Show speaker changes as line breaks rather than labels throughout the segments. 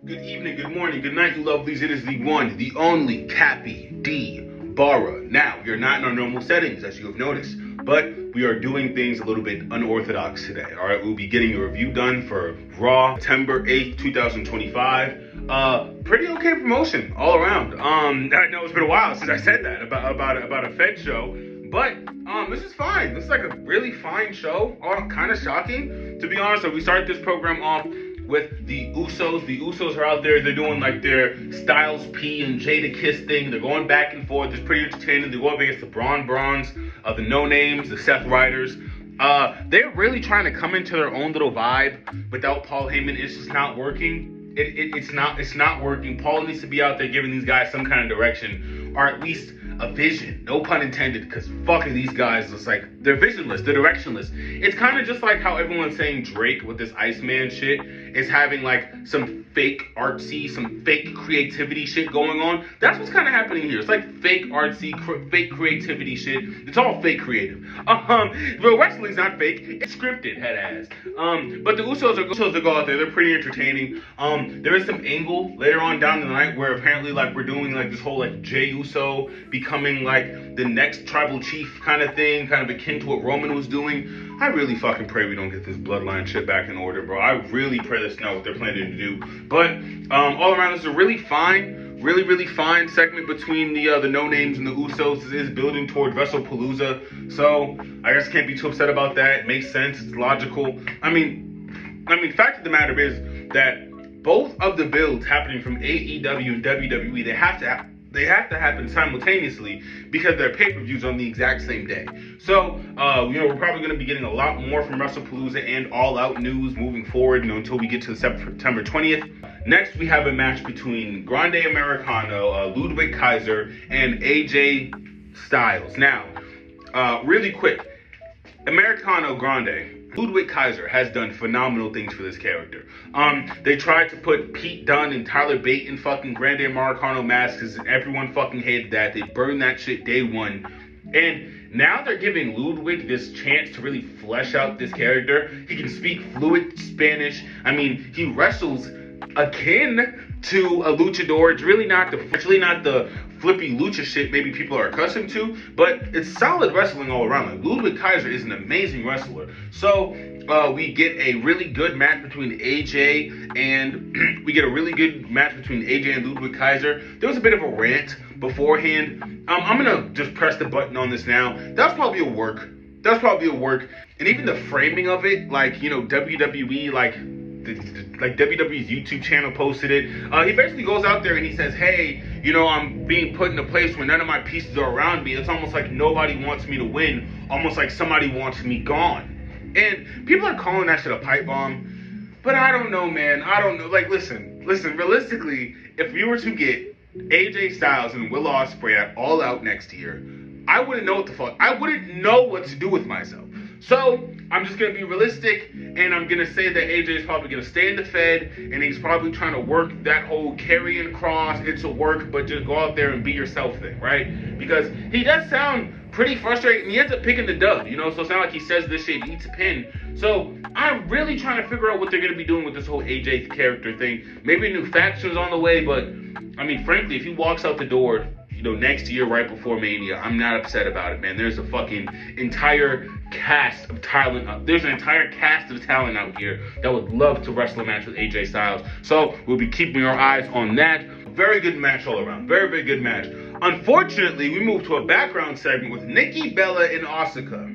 Good evening, good morning, good night, you lovelies. It is the one, the only Cappy D Barra. Now, we are not in our normal settings, as you have noticed, but we are doing things a little bit unorthodox today. All right, we'll be getting a review done for Raw, September 8th, 2025. Pretty okay promotion all around. I know it's been a while since I said that about a Fed show, but this is fine. This is like a really fine show. Kind of shocking, to be honest. So we started this program off with the Usos. The Usos are out there. They're doing like their Styles P and Jada Kiss thing. They're going back and forth. It's pretty entertaining. They go up against the Brawns, the No Names, the Seth Riders. They're really trying to come into their own little vibe without Paul Heyman. It's just not working. It's not working. Paul needs to be out there giving these guys some kind of direction, or at least a vision. No pun intended, because fucking these guys, it's like they're visionless, they're directionless. It's kind of just like how everyone's saying Drake with this Iceman shit is having like some fake artsy, some fake creativity shit going on. That's what's kind of happening here. It's like fake artsy, fake creativity shit. It's all fake creative. But wrestling's not fake. It's scripted, head ass. But the Usos are go out there. They're pretty entertaining. There is some angle later on down the night where apparently like we're doing like this whole like Jey Uso becoming like the next tribal chief kind of thing, kind of akin to what Roman was doing. I really fucking pray we don't get this bloodline shit back in order, bro. I really pray that's not what they're planning to do. But all around, this is a really fine segment between the No Names and the Usos. This is building toward WrestlePalooza, so I guess can't be too upset about that. It makes sense. It's logical. I mean, fact of the matter is that both of the builds happening from AEW and WWE, they have to happen simultaneously because their pay-per-views on the exact same day. So, we're probably going to be getting a lot more from WrestlePalooza and All Out news moving forward, until we get to September 20th. Next, we have a match between Grande Americano, Ludwig Kaiser, and AJ Styles. Now, really quick, Americano Grande, Ludwig Kaiser has done phenomenal things for this character. They tried to put Pete Dunne and Tyler Bate in fucking Grande Americano masks because everyone fucking hated that. They burned that shit day one. And now they're giving Ludwig this chance to really flesh out this character. He can speak fluent Spanish. I mean, he wrestles akin to a luchador. It's really not the flippy lucha shit maybe people are accustomed to, but it's solid wrestling all around. Like, Ludwig Kaiser is an amazing wrestler. So we get a really good match between AJ and Ludwig Kaiser. There was a bit of a rant beforehand. I'm gonna just press the button on this now. That's probably a work. And even the framing of it, like, WWE, like WWE's YouTube channel posted it. He basically goes out there and he says, hey, I'm being put in a place where none of my pieces are around me. It's almost like nobody wants me to win. Almost like somebody wants me gone. And people are calling that shit a pipe bomb. But I don't know, man. I don't know. Like, listen. Realistically, if you were to get AJ Styles and Will Ospreay at All Out next year, I wouldn't know what the fuck. I wouldn't know what to do with myself. So, I'm just going to be realistic, and I'm going to say that AJ is probably going to stay in the Fed, and he's probably trying to work that whole carrying cross, it's a work, but just go out there and be yourself thing, right? Because he does sound pretty frustrated, and he ends up picking the dub, so it's not like he says this shit, he eats a pin. So, I'm really trying to figure out what they're going to be doing with this whole AJ character thing. Maybe a new faction's on the way, but, I mean, frankly, if he walks out the door, next year right before Mania, I'm not upset about it, man. There's a fucking entire cast of talent. There's an entire cast of talent out here that would love to wrestle a match with AJ Styles. So we'll be keeping our eyes on that. Very good match all around. Very, very good match. Unfortunately, we moved to a background segment with Nikki Bella and Asuka.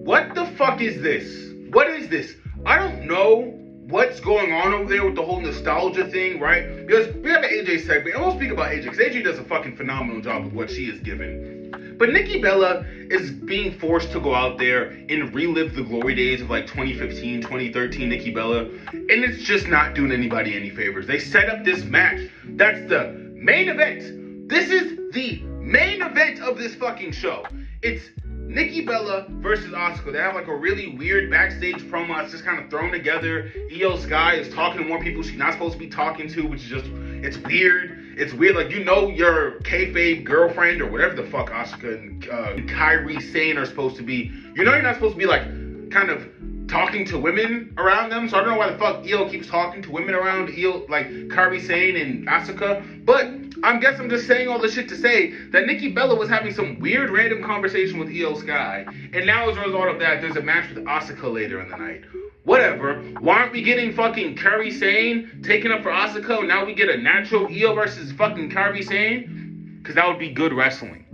What the fuck is this? What is this? I don't know what's going on over there with the whole nostalgia thing, right? Because we have an AJ segment, and we'll speak about AJ, because AJ does a fucking phenomenal job with what she is given. But Nikki Bella is being forced to go out there and relive the glory days of like 2015, 2013 Nikki Bella, and it's just not doing anybody any favors. They set up this match. That's the main event. This is the main event of this fucking show. It's Nikki Bella versus Asuka. They have like a really weird backstage promo. It's just kind of thrown together. Io Sky is talking to more people she's not supposed to be talking to, which is just, it's weird. It's weird. Like, your kayfabe girlfriend or whatever the fuck Asuka and Kairi Sane are supposed to be. You're not supposed to be like kind of talking to women around them. So I don't know why the fuck Io keeps talking to women around Io, like Kairi Sane and Asuka. But I guess I'm just saying all this shit to say that Nikki Bella was having some weird random conversation with Io Sky. And now as a result of that, there's a match with Asuka later in the night. Whatever. Why aren't we getting fucking Kairi Sane taken up for Asuka? Now we get a natural Io versus fucking Kairi Sane? Because that would be good wrestling.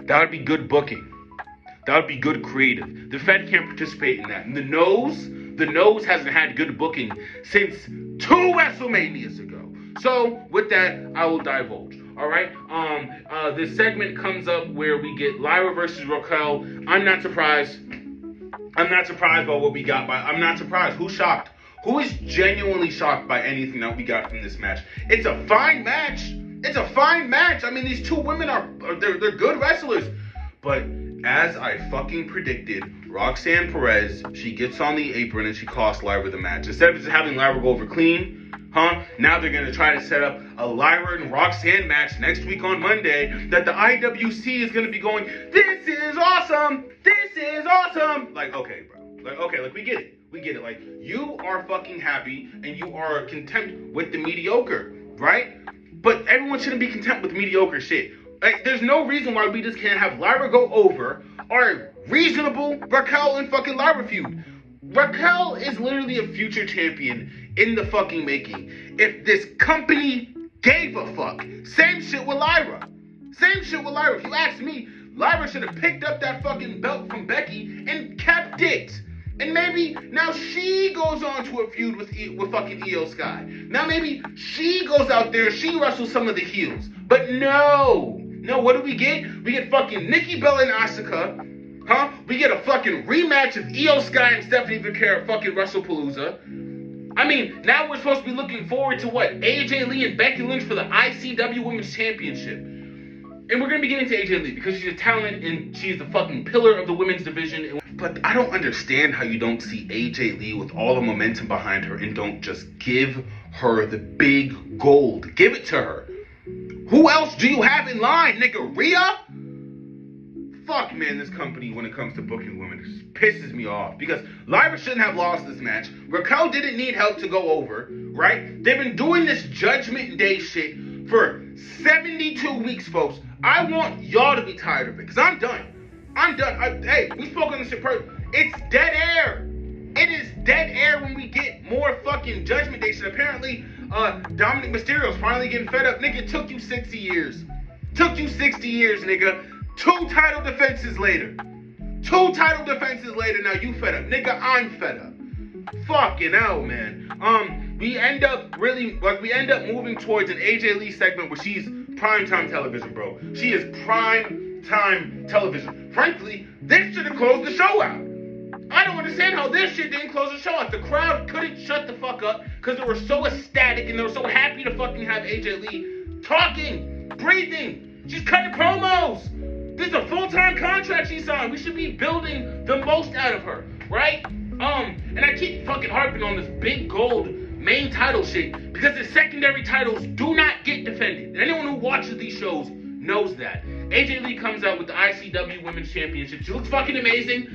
That would be good booking. That would be good creative. The Fed can't participate in that. And the nose hasn't had good booking since 2 WrestleManias ago. So with that, I will divulge. All right. This segment comes up where we get Lyra versus Raquel. I'm not surprised by what we got. I'm not surprised. Who's shocked? Who is genuinely shocked by anything that we got from this match? It's a fine match. I mean, these two women they're good wrestlers, but as I fucking predicted, Roxanne Perez, she gets on the apron and she costs Lyra the match. Instead of just having Lyra go over clean, now they're going to try to set up a Lyra and Roxanne match next week on Monday that the IWC is going to be going, this is awesome! Like, okay, bro. Like, we get it. Like, you are fucking happy and you are content with the mediocre, right? But everyone shouldn't be content with mediocre shit. Like, there's no reason why we just can't have Lyra go over our reasonable Raquel and fucking Lyra feud. Raquel is literally a future champion in the fucking making. If this company gave a fuck. Same shit with Lyra. If you ask me, Lyra should have picked up that fucking belt from Becky and kept it. And maybe now she goes on to a feud with fucking Io Sky. Now maybe she goes out there, she wrestles some of the heels. But no, what do we get? We get fucking Nikki Bella and Asuka. We get a fucking rematch of Io Sky and Stephanie Vaquera fucking WrestlePalooza. I mean, now we're supposed to be looking forward to what? AJ Lee and Becky Lynch for the ICW Women's Championship. And we're going to be getting to AJ Lee because she's a talent and she's the fucking pillar of the women's division. But I don't understand how you don't see AJ Lee with all the momentum behind her and don't just give her the big gold. Give it to her. Who else do you have in line, nigga? Rhea? Fuck, man, this company, when it comes to booking women, just pisses me off. Because Lyra shouldn't have lost this match. Raquel didn't need help to go over, right? They've been doing this Judgment Day shit for 72 weeks, folks. I want y'all to be tired of it, because I'm done. Hey, we spoke on this shit It's dead air. It is dead air when we get more fucking Judgment Day shit. Apparently, Dominic Mysterio's finally getting fed up. Nigga, it took you 60 years. Nigga. 2 title defenses later. Now you fed up. Nigga, I'm fed up. Fucking hell, man. We end up moving towards an AJ Lee segment where she's primetime television, bro. She is primetime television. Frankly, this should have closed the show out. I don't understand how this shit didn't close the show out. The crowd couldn't shut the fuck up because they were so ecstatic and they were so happy to fucking have AJ Lee talking, breathing. She's cutting promos. This is a full-time contract she signed. We should be building the most out of her, right? And I keep fucking harping on this big gold main title shit because the secondary titles do not get defended. Anyone who watches these shows knows that. AJ Lee comes out with the ICW Women's Championship. She looks fucking amazing,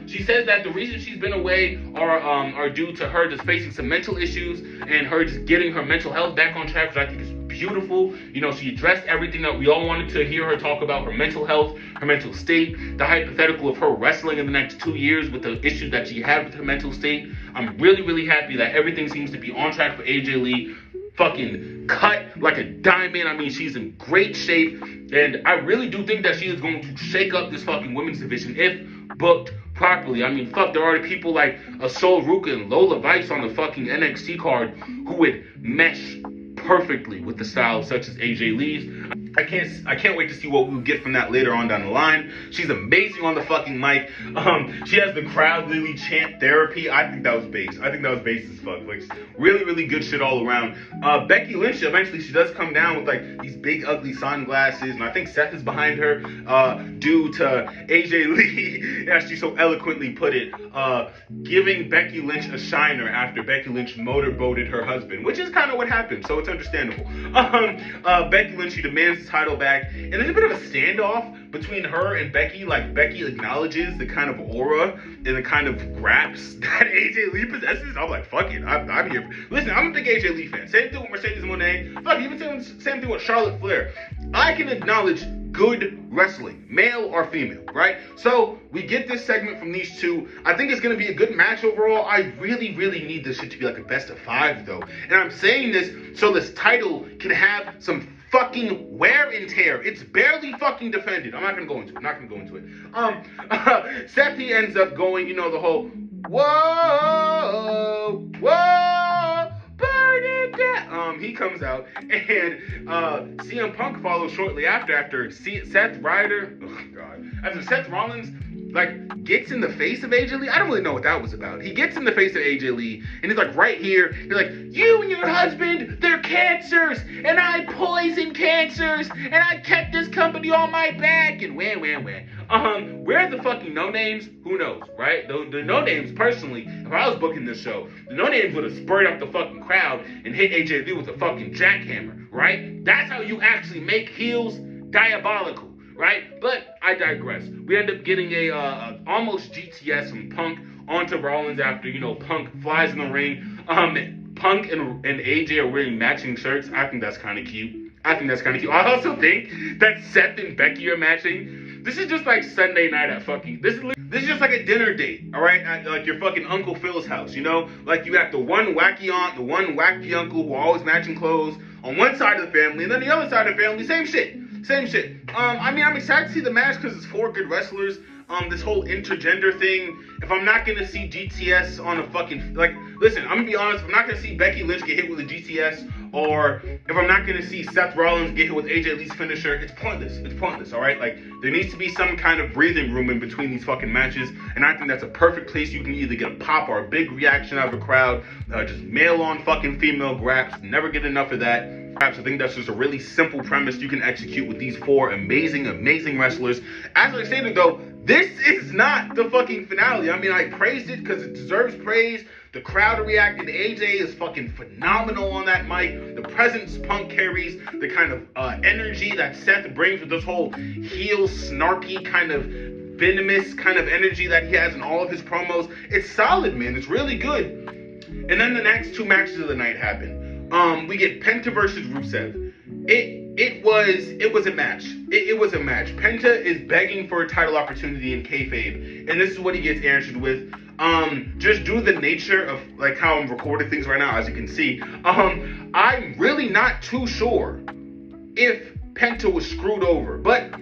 She says that the reason she's been away are due to her just facing some mental issues and her just getting her mental health back on track, which I think is beautiful. You know, she addressed everything that we all wanted to hear her talk about, her mental health, her mental state, the hypothetical of her wrestling in the next 2 years with the issues that she had with her mental state. I'm really, really happy that everything seems to be on track for AJ Lee. Fucking cut like a diamond. I mean, she's in great shape. And I really do think that she is going to shake up this fucking women's division if booked properly. I mean, fuck, there are people like Sol Ruka and Lola Vice on the fucking NXT card who would mesh perfectly with the style such as AJ Lee's. I can't wait to see what we'll get from that later on down the line. She's amazing on the fucking mic. She has the crowd literally chant therapy. I think that was bass. As fuck. Like, really, really good shit all around. Becky Lynch, eventually she does come down with like these big ugly sunglasses, and I think Seth is behind her due to AJ Lee, as she so eloquently put it, giving Becky Lynch a shiner after Becky Lynch motorboated her husband, which is kind of what happened, so it's understandable. Becky Lynch, she demands gets the title back, and there's a bit of a standoff between her and Becky. Like, Becky acknowledges the kind of aura and the kind of graps that AJ Lee possesses. I'm like, fuck it, I'm here. Listen, I'm a big AJ Lee fan. Same thing with Mercedes Moné. Fuck, even same thing with Charlotte Flair. I can acknowledge good wrestling, male or female, right? So we get this segment from these two. I think it's going to be a good match overall. I really, really need this shit to be like a best of 5 though. And I'm saying this so this title can have some fucking wear and tear. It's barely fucking defended. I'm not going to go into it. Seth, he ends up going, you know, the whole, whoa, burn it down. He comes out, and CM Punk follows shortly after Seth Rollins like gets in the face of AJ Lee. I don't really know what that was about. He gets in the face of AJ Lee, and he's like right here. He's like, you and your husband, they're cancers, and I poison cancers, and I kept this company on my back, and where are the fucking no names? Who knows, right? The no names, personally, if I was booking this show, the no names would have spurred up the fucking crowd and hit AJ Lee with a fucking jackhammer, right? That's how you actually make heels diabolical. Right? But I digress. We end up getting a almost GTS from Punk onto Rollins after, you know, Punk flies in the ring. Punk and AJ are wearing matching shirts. I think that's kind of cute. I also think that Seth and Becky are matching. This is just like Sunday night at fucking... This is just like a dinner date, all right? At like your fucking Uncle Phil's house, you know? Like you have the one wacky aunt, the one wacky uncle who are always matching clothes on one side of the family, and then the other side of the family, same shit. I mean, I'm excited to see the match because it's 4 good wrestlers. This whole intergender thing. If I'm not gonna see GTS on a fucking, like, listen, I'm gonna be honest. If I'm not gonna see Becky Lynch get hit with a GTS, or if I'm not gonna see Seth Rollins get hit with AJ Lee's finisher, it's pointless. All right, like there needs to be some kind of breathing room in between these fucking matches, and I think that's a perfect place. You can either get a pop or a big reaction out of a crowd, just male on fucking female graps. Never get enough of that. I think that's just a really simple premise you can execute with these 4 amazing wrestlers. As I stated though, this is not the fucking finale. I mean, I praised it because it deserves praise. The crowd reacted. AJ is fucking phenomenal on that mic. The presence Punk carries, the kind of energy that Seth brings with this whole heel, snarky, kind of venomous kind of energy that he has in all of his promos. It's solid, man. It's really good. And then the next 2 matches of the night happen. We get Penta versus Rusev. It was a match. It was a match. Penta is begging for a title opportunity in kayfabe, and this is what he gets answered with. Just due to the nature of like how I'm recording things right now, as you can see, I'm really not too sure if Penta was screwed over, but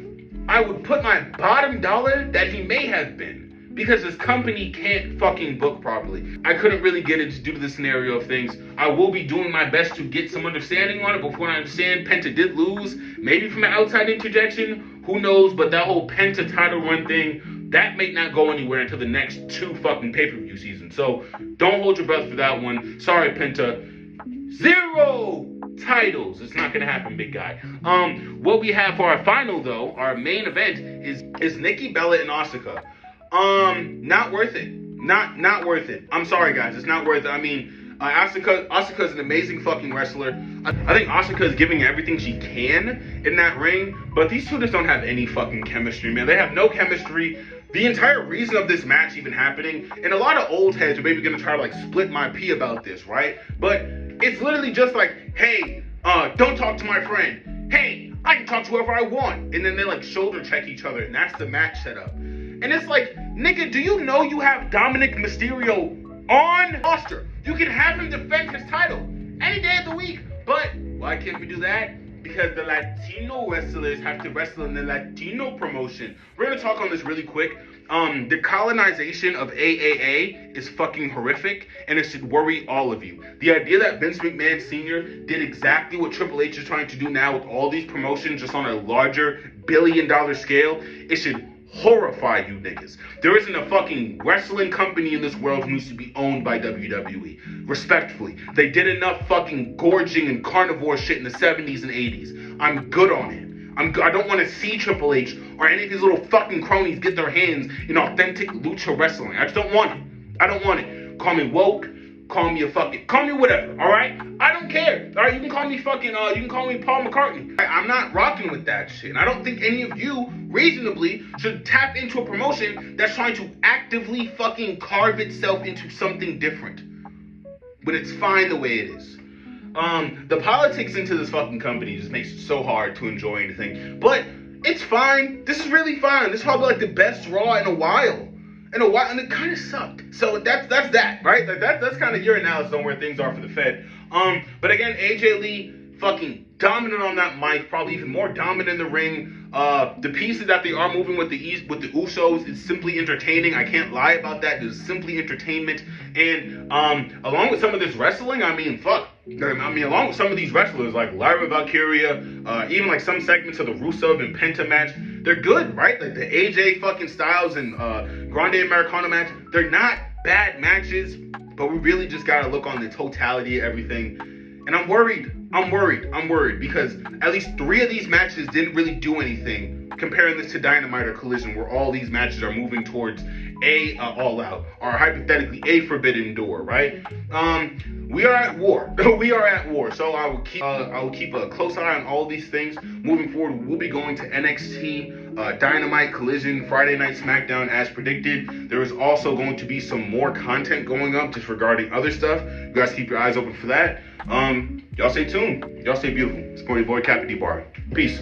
I would put my bottom dollar that he may have been. Because his company can't fucking book properly. I couldn't really get it due to the scenario of things. I will be doing my best to get some understanding on it, but from what I understand, Penta did lose. Maybe from an outside interjection, who knows? But that whole Penta title run thing, that may not go anywhere until the next 2 fucking pay-per-view seasons. So don't hold your breath for that one. Sorry, Penta. 0 titles. It's not gonna happen, big guy. What we have for our final though, our main event is Nikki Bella and Asuka. Not worth it. Not worth it. I'm sorry, guys. It's not worth it. I mean, Asuka's an amazing fucking wrestler. I think Asuka is giving everything she can in that ring, but these two just don't have any fucking chemistry, man. They have no chemistry. The entire reason of this match even happening, and a lot of old heads are maybe gonna try to like split my pee about this, right? But it's literally just like, hey, don't talk to my friend. Hey, I can talk to whoever I want. And then they like shoulder check each other, and that's the match setup. And it's like, nigga, do you know you have Dominic Mysterio on roster? You can have him defend his title any day of the week. But why can't we do that? Because the Latino wrestlers have to wrestle in the Latino promotion. We're going to talk on this really quick. The colonization of AAA is fucking horrific, and it should worry all of you. The idea that Vince McMahon Sr. did exactly what Triple H is trying to do now with all these promotions just on a larger billion-dollar scale, it should horrify you niggas. There isn't a fucking wrestling company in this world who needs to be owned by WWE. Respectfully. They did enough fucking gorging and carnivore shit in the 70s and 80s. I'm good on it. I don't want to see Triple H or any of these little fucking cronies get their hands in authentic lucha wrestling. I just don't want it. I don't want it. Call me woke, call me call me whatever, all right? I don't care, all right? You can call me you can call me Paul McCartney. I'm not rocking with that shit. And I don't think any of you reasonably should tap into a promotion that's trying to actively fucking carve itself into something different. But it's fine the way it is. The politics into this fucking company just makes it so hard to enjoy anything. But it's fine. This is really fine. This is probably like the best Raw in a while. And it kind of sucked. So that's that, right? Like that's kind of your analysis on where things are for the Fed. But again, AJ Lee fucking dominant on that mic, probably even more dominant in the ring. The pieces that they are moving with the Usos is simply entertaining. I can't lie about that. It's simply entertainment. And along with some of this wrestling, I mean, along with some of these wrestlers like Lyra Valkyria, even like some segments of the Rusev and Penta match, they're good, right? Like the AJ fucking Styles and Grande Americano match, they're not bad matches, but we really just gotta look on the totality of everything. And I'm worried because at least 3 of these matches didn't really do anything. Comparing this to Dynamite or Collision, where all these matches are moving towards a All Out, or hypothetically a Forbidden Door, right? We are at war. We are at war. So I will keep a close eye on all these things moving forward. We'll be going to NXT, Dynamite, Collision, Friday Night SmackDown as predicted. There is also going to be some more content going up just regarding other stuff. You guys keep your eyes open for that. Y'all stay tuned. Y'all stay beautiful. It's your boy Cappy D Bar. Peace.